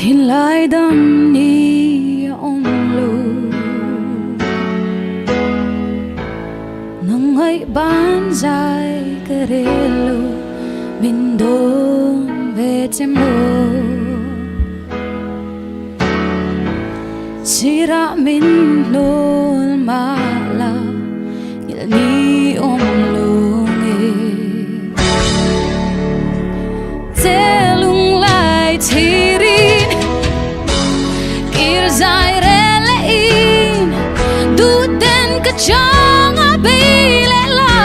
thiên lai đam ni ông lu nang ay ban dài kare lu min don ve temlo sira min nol mala il ni om lu telung lai thirin kir zai relein du den ka chang a bile la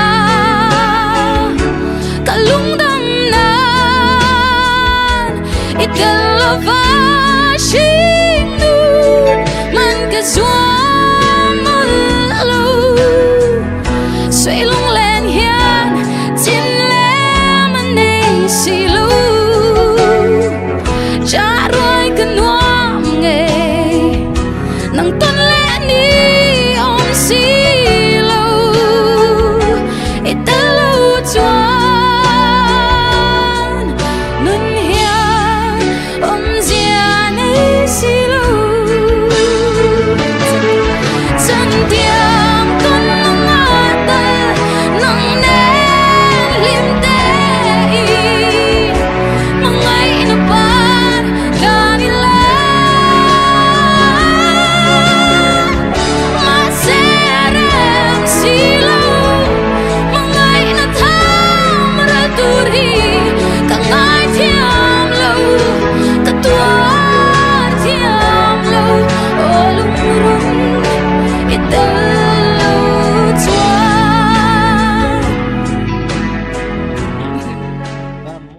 kalung dam nan ikalava shing du man ka zuam lu suy lung len hian tin le man nei si lu cha ru